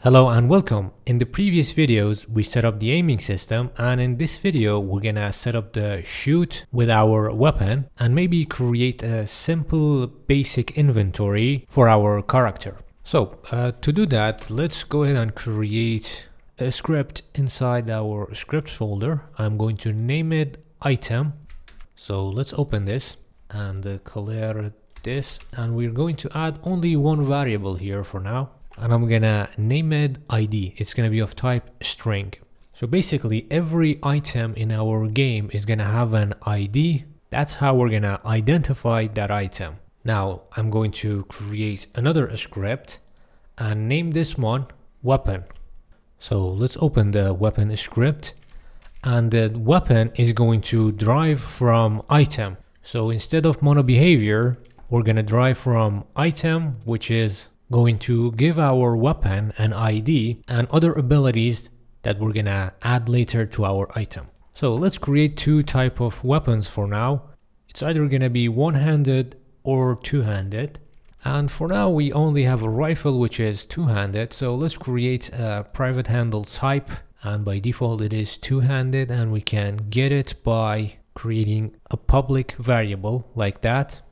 Hello and welcome. In the previous videos, we set up the aiming system, and in this video, we're gonna set up the shoot with our weapon and maybe create a simple basic inventory for our character. So to do that, let's go ahead and create a script inside our scripts folder. I'm going to name it item. So let's open this and clear this, and we're going to add only one variable here for now. And I'm gonna name it ID. It's gonna be of type string. So basically every item in our game is gonna have an ID. That's how we're gonna identify that item. Now I'm going to create another script and name this one weapon. So let's open the weapon script, and the weapon is going to drive from item. So instead of mono behavior, we're gonna drive from item, which is going to give our weapon an ID and other abilities that we're gonna add later to our item. So let's create two type of weapons for now. It's either gonna be one-handed or two-handed. And for now we only have a rifle which is two-handed. So let's create a private handle type, and by default it is two-handed, and we can get it by creating a public variable like that.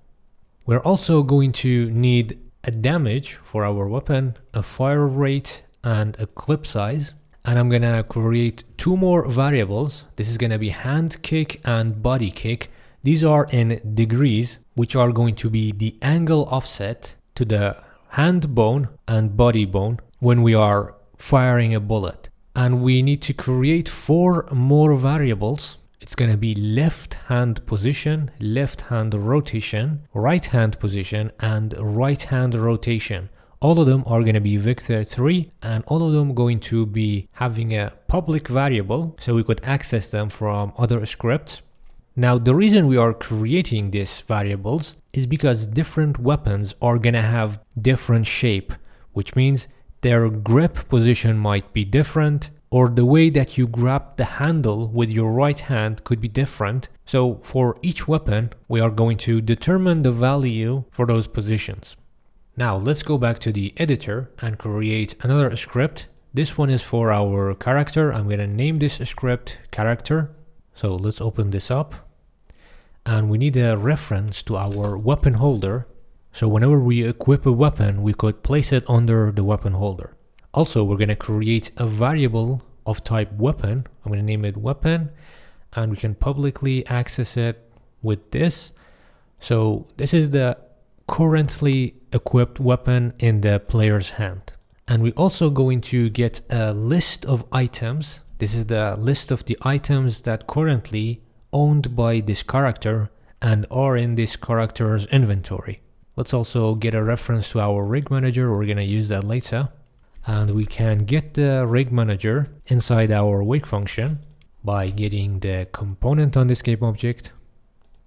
We're also going to need a damage for our weapon, a fire rate, and a clip size. And I'm gonna create two more variables. This is gonna be hand kick and body kick. These are in degrees, which are going to be the angle offset to the hand bone and body bone when we are firing a bullet. And we need to create four more variables. It's going to be left hand position, left hand rotation, right hand position, and right hand rotation. All of them are going to be vector3, and all of them going to be having a public variable so we could access them from other scripts. Now the reason we are creating these variables is because different weapons are going to have different shape, which means their grip position might be different, or the way that you grab the handle with your right hand could be different. So for each weapon, we are going to determine the value for those positions. Now let's go back to the editor and create another script. This one is for our character. I'm going to name this script character. So let's open this up. And we need a reference to our weapon holder. So whenever we equip a weapon, we could place it under the weapon holder. Also, we're going to create a variable of type weapon. I'm going to name it weapon, and we can publicly access it with this. So this is the currently equipped weapon in the player's hand. And we're also going to get a list of items. This is the list of the items that currently owned by this character and are in this character's inventory. Let's also get a reference to our rig manager. We're going to use that later. And we can get the rig manager inside our wake function by getting the component on this GameObject.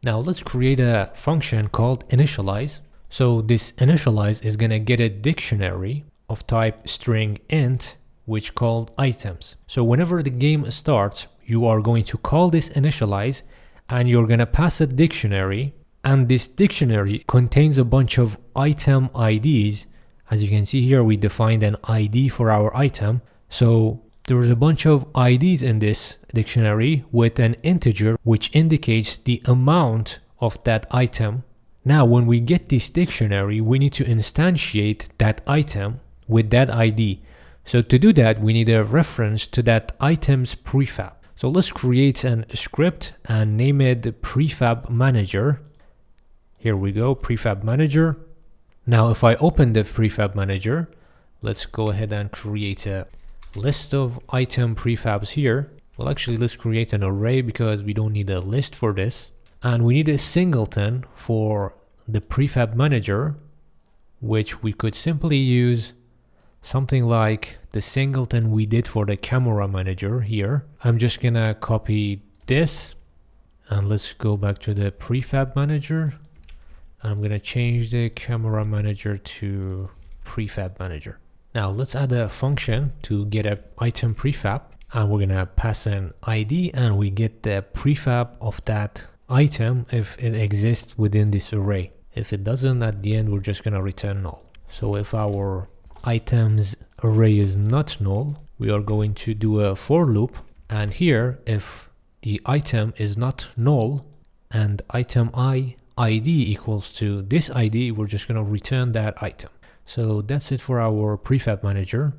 Now let's create a function called initialize. So this initialize is going to get a dictionary of type string int, which called items. So whenever the game starts, you are going to call this initialize, and you're going to pass a dictionary, and this dictionary contains a bunch of item IDs. As you can see here, we defined an ID for our item. So there's a bunch of IDs in this dictionary with an integer which indicates the amount of that item. Now, when we get this dictionary, we need to instantiate that item with that ID. So to do that, we need a reference to that item's prefab. So let's create a script and name it prefab manager. Here we go, prefab manager. Now, if I open the prefab manager, let's go ahead and create a list of item prefabs here. Well, actually, let's create an array because we don't need a list for this. And we need a singleton for the prefab manager, which we could simply use something like the singleton we did for the camera manager here. I'm just gonna copy this, and let's go back to the prefab manager. I'm going to change the camera manager to prefab manager. Now let's add a function to get an item prefab, and we're going to pass an ID, and we get the prefab of that item if it exists within this array. If it doesn't, at the end we're just going to return null. So if our items array is not null, we are going to do a for loop. And here, if the item is not null and item ID equals to this ID, we're just going to return that item. So that's it for our prefab manager.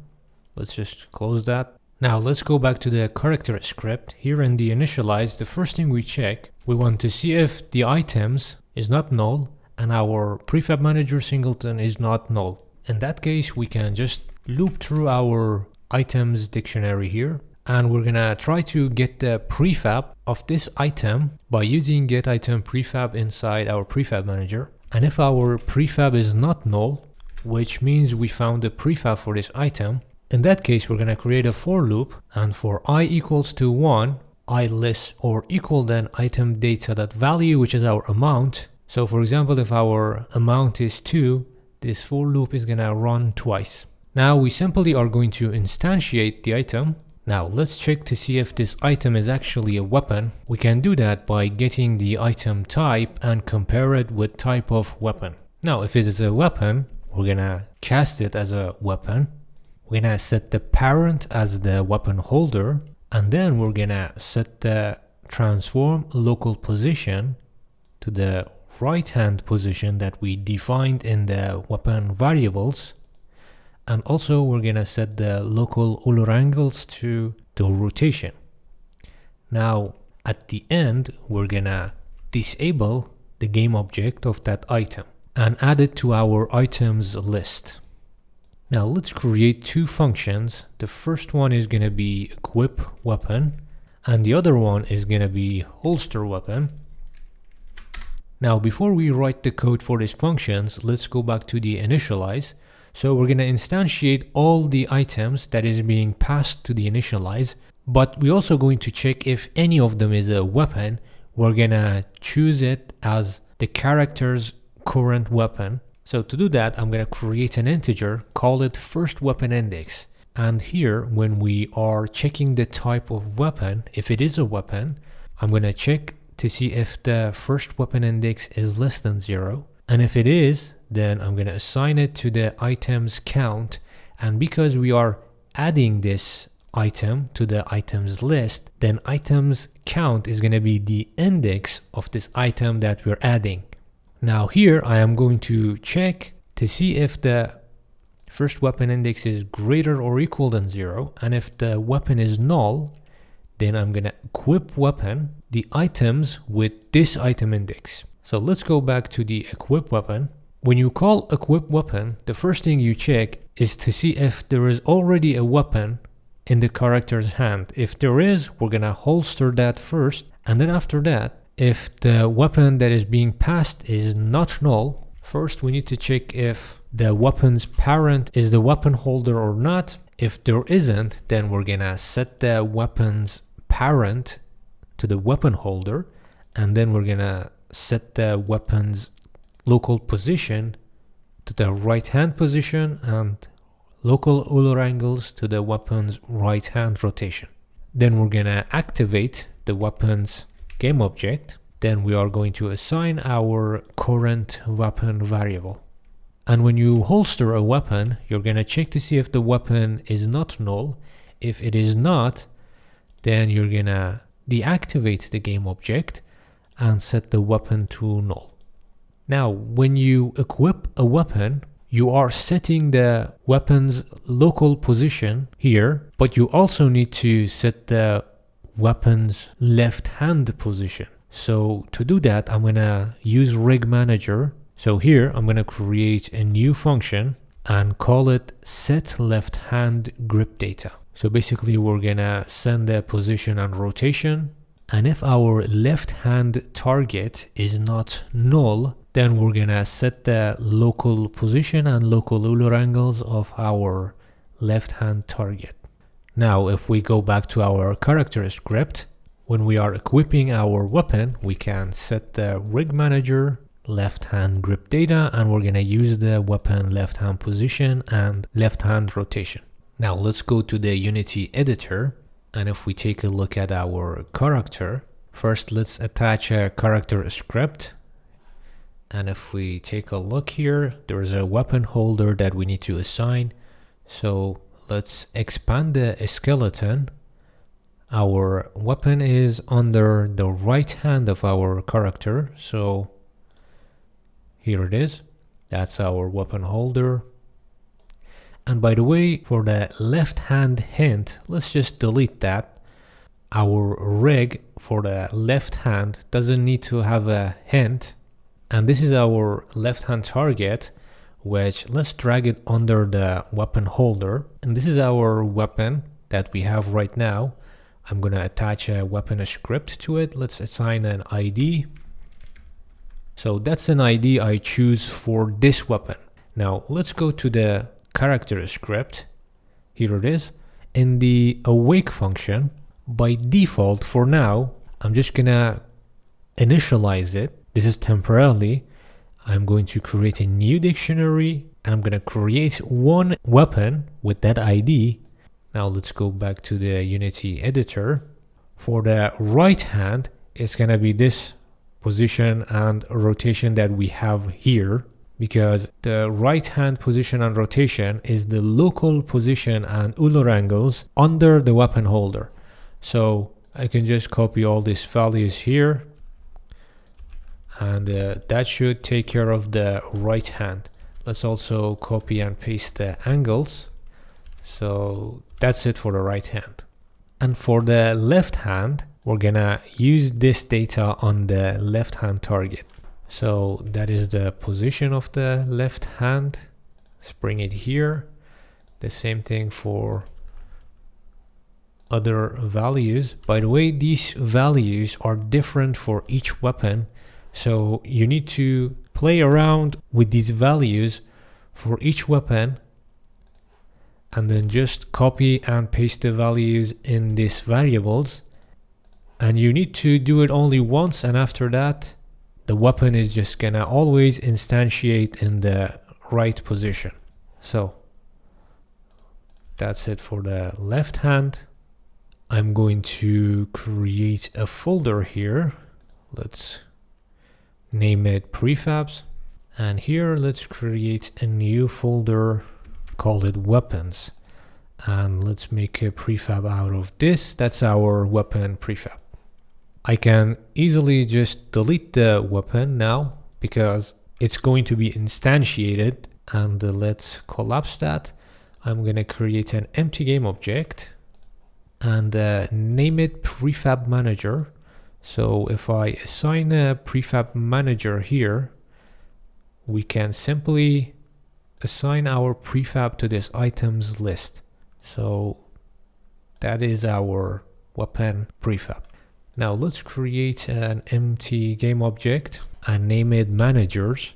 Let's just close that. Now let's go back to the character script. Here in the initialize, the first thing we check, we want to see if the items is not null and our prefab manager singleton is not null. In that case, we can just loop through our items dictionary here, and we're gonna try to get the prefab of this item by using getItemPrefab inside our prefab manager. And if our prefab is not null, which means we found the prefab for this item, in that case, we're going to create a for loop, and for I equals to 1, I less or equal than item data.value, which is our amount. So for example, if our amount is 2, this for loop is going to run twice. Now we simply are going to instantiate the item. Now let's check to see if this item is actually a weapon. We can do that by getting the item type and compare it with type of weapon. Now if it is a weapon, we're going to cast it as a weapon. We're gonna set the parent as the weapon holder, and then we're gonna set the transform local position to the right hand position that we defined in the weapon variables. And also we're gonna set the local Euler angles to the rotation. Now at the end, we're gonna disable the game object of that item and add it to our items list. Now let's create two functions. The first one is going to be equip weapon, and the other one is going to be holster weapon. Now before we write the code for these functions, let's go back to the initialize. So we're going to instantiate all the items that is being passed to the initialize, but we're also going to check if any of them is a weapon. We're going to choose it as the character's current weapon. So to do that, I'm going to create an integer, call it first weapon index. And here, when we are checking the type of weapon, if it is a weapon, I'm going to check to see if the first weapon index is less than 0. And if it is, then I'm going to assign it to the items count. And because we are adding this item to the items list, then items count is going to be the index of this item that we're adding. Now here I am going to check to see if the first weapon index is greater or equal than 0, and if the weapon is null, then I'm going to equip weapon the items with this item index. So let's go back to the equip weapon. When you call equip weapon, the first thing you check is to see if there is already a weapon in the character's hand. If there is, we're going to holster that first, and then after that, if the weapon that is being passed is not null, first we need to check if the weapon's parent is the weapon holder or not. If there isn't, then we're gonna set the weapon's parent to the weapon holder, and then we're gonna set the weapon's local position to the right hand position and local Euler angles to the weapon's right hand rotation. Then we're gonna activate the weapon's game object. Then we are going to assign our current weapon variable. And when you holster a weapon, you're going to check to see if the weapon is not null. If it is not, then you're going to deactivate the game object and set the weapon to null. Now, when you equip a weapon, you are setting the weapon's local position here, but you also need to set the weapon's left hand position. So to do that, I'm going to use rig manager. So here I'm going to create a new function and call it set left hand grip data. So basically we're going to send the position and rotation. And if our left hand target is not null, then we're going to set the local position and local Euler angles of our left hand target. Now, if we go back to our character script, when we are equipping our weapon, we can set the rig manager left hand grip data, and we're going to use the weapon left hand position and left hand rotation. Now let's go to the Unity editor. And if we take a look at our character, first let's attach a character script. And if we take a look here, there is a weapon holder that we need to assign. So let's expand the skeleton. Our weapon is under the right hand of our character. So here it is. That's our weapon holder. And by the way, for the left hand hint, let's just delete that. Our rig for the left hand doesn't need to have a hint. And this is our left hand target, which let's drag it under the weapon holder. And this is our weapon that we have right now. I'm going to attach a weapon script to it. Let's assign an ID. So that's an ID I choose for this weapon. Now let's go to the character script. Here it is. In the awake function, by default for now, I'm just gonna initialize it. This is temporarily. I'm going to create a new dictionary and I'm gonna create one weapon with that ID. Now let's go back to the Unity editor. For the right hand, it's gonna be this position and rotation that we have here, because the right hand position and rotation is the local position and Euler angles under the weapon holder. So I can just copy all these values here, and that should take care of the right hand. Let's also copy and paste the angles. So that's it for the right hand. And for the left hand, we're gonna use this data on the left hand target. So that is the position of the left hand. Let's bring it here. The same thing for other values. By the way, these values are different for each weapon. So you need to play around with these values for each weapon and then just copy and paste the values in these variables. And you need to do it only once, and after that, the weapon is just gonna always instantiate in the right position. So that's it for the left hand. I'm going to create a folder here. Let's name it prefabs. And here let's create a new folder, call it weapons. And let's make a prefab out of this. That's our weapon prefab. I can easily just delete the weapon now because it's going to be instantiated. And let's collapse that. I'm going to create an empty game object and name it prefab manager. So if I assign a prefab manager here, we can simply assign our prefab to this items list. So that is our weapon prefab. Now let's create an empty game object and name it managers.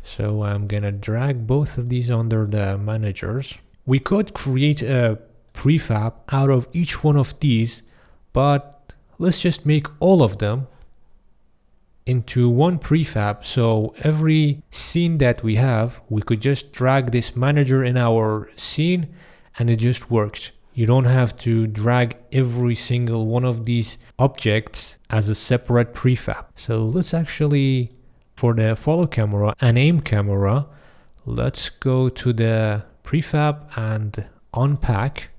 So I'm gonna drag both of these under the managers. We could create a prefab out of each one of these, but let's just make all of them into one prefab. So every scene that we have, we could just drag this manager in our scene and it just works. You don't have to drag every single one of these objects as a separate prefab. So let's actually, for the follow camera and aim camera, let's go to the prefab and unpack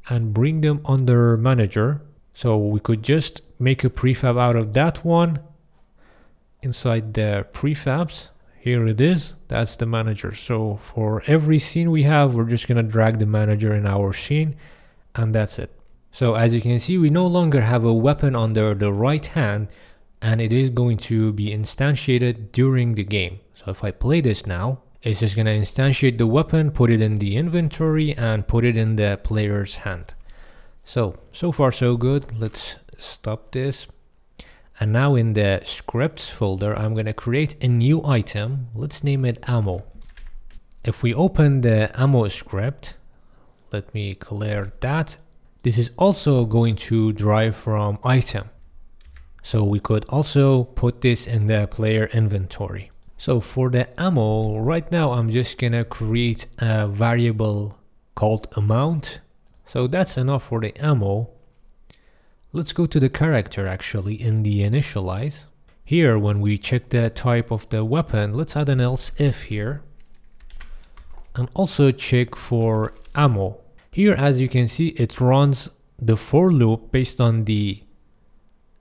and bring them under manager. So we could just make a prefab out of that one inside the prefabs. Here it is, that's the manager. So for every scene we have, we're just gonna drag the manager in our scene, and that's it. So as you can see, we no longer have a weapon under the right hand, and it is going to be instantiated during the game. So if I play this now, it's just gonna instantiate the weapon, put it in the inventory, and put it in the player's hand. So far so good. Let's stop this. And now in the scripts folder, I'm gonna create a new item. Let's name it ammo. If we open the ammo script, let me clear that. This is also going to derive from item. So we could also put this in the player inventory. So for the ammo, right now I'm just gonna create a variable called amount. So that's enough for the ammo. Let's go to the character actually in the initialize. Here, when we check the type of the weapon, let's add an else if here. and also check for ammo. Here, as you can see, it runs the for loop based on the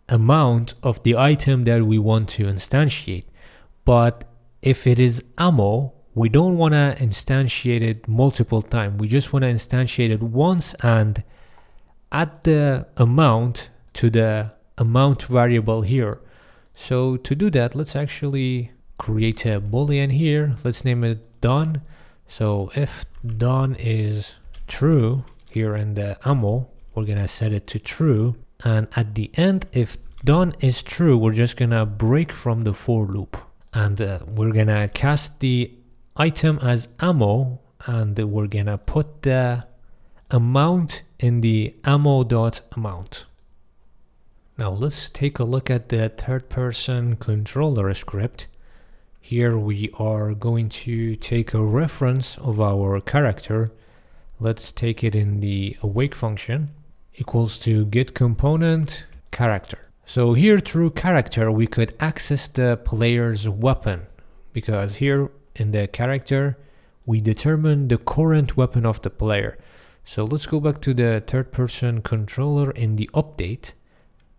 amount of the item that we want to instantiate. But if it is ammo, we don't want to instantiate it multiple times. We just want to instantiate it once and add the amount to the amount variable here. So to do that, let's actually create a boolean here. Let's name it done. So if done is true here in the ammo, we're gonna set it to true. And at the end, if done is true, we're just gonna break from the for loop. And we're gonna cast the item as ammo, and we're gonna put the amount in the ammo.amount. Now let's take a look at the third person controller script. Here we are going to take a reference of our character. Let's take it in the awake function, equals to get component character. So here through character, we could access the player's weapon, because here in the character, we determine the current weapon of the player. So let's go back to the third person controller in the update.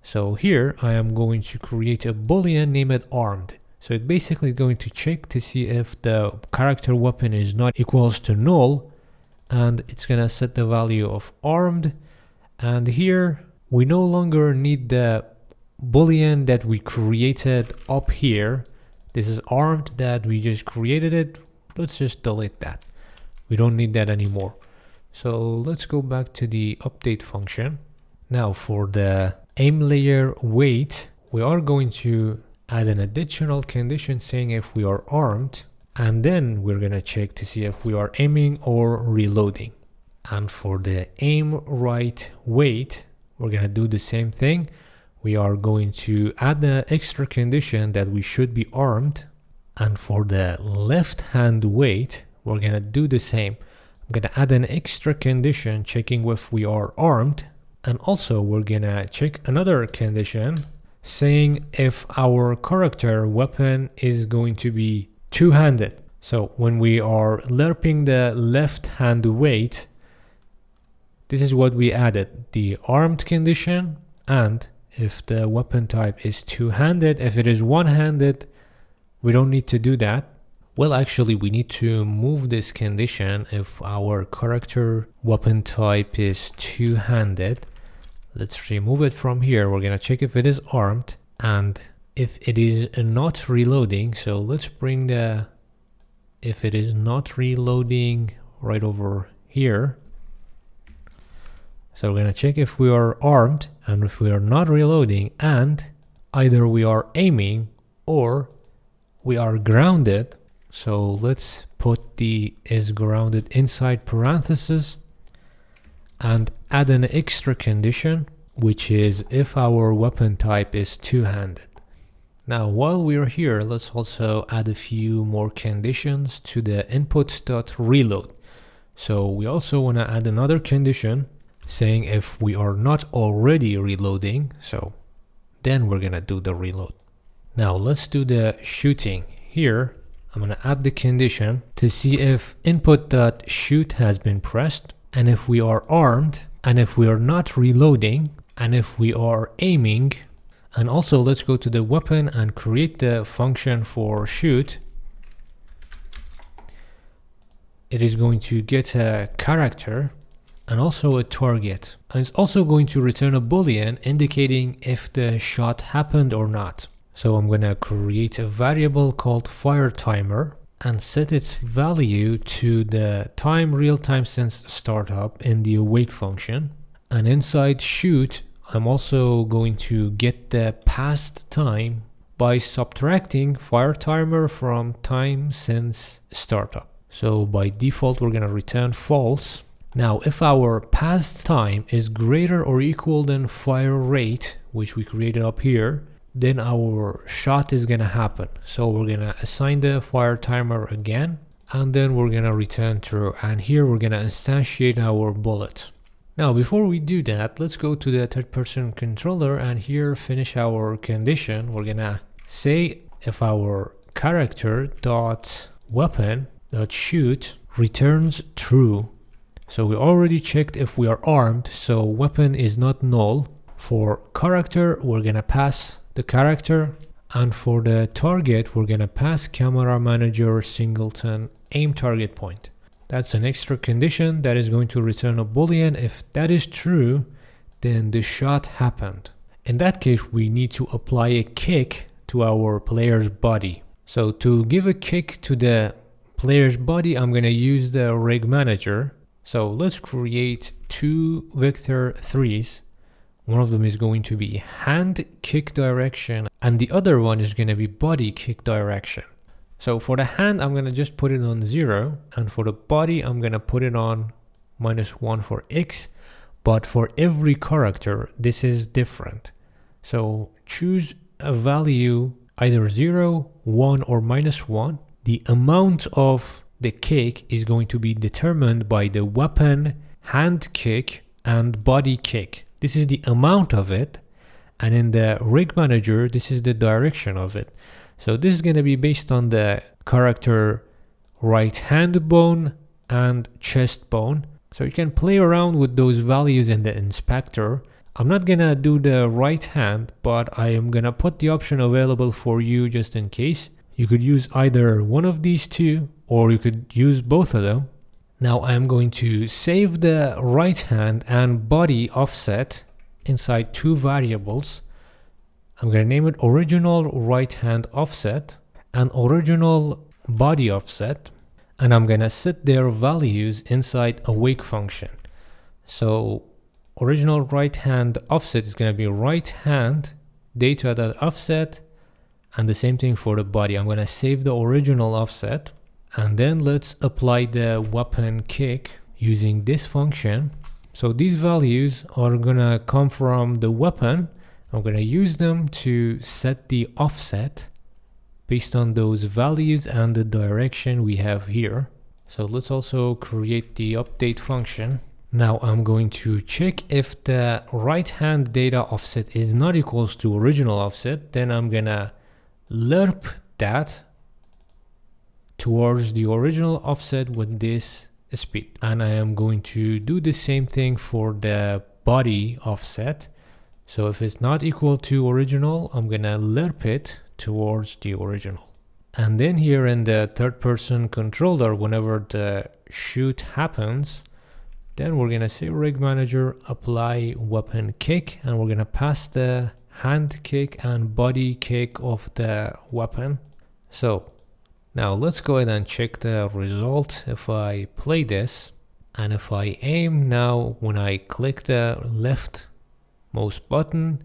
So here I am going to create a boolean named armed. So it basically is going to check to see if the character weapon is not equals to null, and it's gonna set the value of armed. And here we no longer need the boolean that we created up here. This is armed that we just created it. Let's just delete that. We don't need that anymore. So let's go back to the update function. Now for the aim layer weight, we are going to add an additional condition saying if we are armed, and then we're gonna check to see if we are aiming or reloading. And for the aim right weight, we're gonna do the same thing. We are going to add the extra condition that we should be armed. And for the left hand weight, we're gonna do the same. I'm gonna add an extra condition checking if we are armed. And also we're gonna check another condition saying if our character weapon is going to be two-handed. So when we are lerping the left hand weight, this is what we added, the armed condition, and if the weapon type is two-handed. If it is one-handed, we don't need to do that. Well, actually we need to move this condition if our character weapon type is two-handed. Let's remove it from here. We're gonna check if it is armed and if it is not reloading. So let's bring the if it is not reloading right over here. So we're gonna check if we are armed and if we are not reloading, and either we are aiming or we are grounded. So let's put the is grounded inside parentheses and add an extra condition, which is if our weapon type is two-handed. Now while we are here, let's also add a few more conditions to the input.reload. So we also want to add another condition saying if we are not already reloading, so then we're gonna do the reload. Now let's do the shooting. Here I'm gonna add the condition to see if input.shoot has been pressed, and if we are armed, and if we are not reloading, and if we are aiming. And also let's go to the weapon and create the function for shoot. It is going to get a character and also a target, and it's also going to return a boolean indicating if the shot happened or not. So I'm gonna create a variable called fire timer and set its value to the time real-time since startup in the awake function. And inside shoot, I'm also going to get the past time by subtracting fire timer from time since startup. So by default, we're gonna return false. Now, if our past time is greater or equal than fire rate, which we created up here, then our shot is gonna happen. So we're gonna assign the fire timer again, and then we're gonna return true. And here we're gonna instantiate our bullet. Now, before we do that, let's go to the third person controller and here finish our condition. We're gonna say if our character dot weapon dot shoot returns true. So we already checked if we are armed, so weapon is not null. For character, we're gonna pass the character, and for the target, we're gonna pass camera manager singleton aim target point. That's an extra condition that is going to return a boolean. If that is true, then the shot happened. In that case, we need to apply a kick to our player's body. So to give a kick to the player's body, I'm gonna use the rig manager. So let's create two vector 3s. One of them is going to be hand kick direction, and the other one is going to be body kick direction. So for the hand, I'm going to just put it on 0, and for the body, I'm going to put it on -1 for X. But for every character, this is different. So choose a value, either 0, 1, or -1. The amount of the kick is going to be determined by the weapon, hand kick, and body kick. This is the amount of it, and in the rig manager, this is the direction of it. So this is going to be based on the character right hand bone and chest bone. So you can play around with those values in the inspector. I'm not going to do the right hand, but I am going to put the option available for you just in case. You could use either one of these two, or you could use both of them. Now I'm going to save the right hand and body offset inside two variables. I'm going to name it original right hand offset and original body offset, and I'm going to set their values inside a wake function. So original right hand offset is going to be right hand data.offset, and the same thing for the body. I'm going to save the original offset. And then let's apply the weapon kick using this function. So these values are gonna come from the weapon. I'm gonna use them to set the offset based on those values and the direction we have here. So let's also create the update function. Now I'm going to check if the right hand data offset is not equals to original offset. Then I'm gonna lerp that towards the original offset with this speed, and I am going to do the same thing for the body offset. So if it's not equal to original, I'm gonna lerp it towards the original. And then here in the third person controller, whenever the shoot happens, then we're gonna say rig manager apply weapon kick, and we're gonna pass the hand kick and body kick of the weapon. So now let's go ahead and check the result. If I play this, and if I aim now, when I click the leftmost button,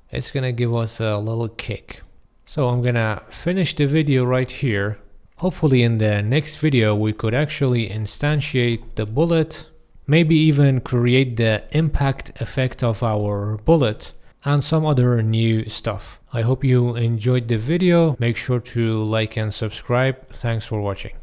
it's gonna give us a little kick. So I'm gonna finish the video right here. Hopefully in the next video we could actually instantiate the bullet, maybe even create the impact effect of our bullet, and some other new stuff. I hope you enjoyed the video. Make sure to like and subscribe. Thanks for watching.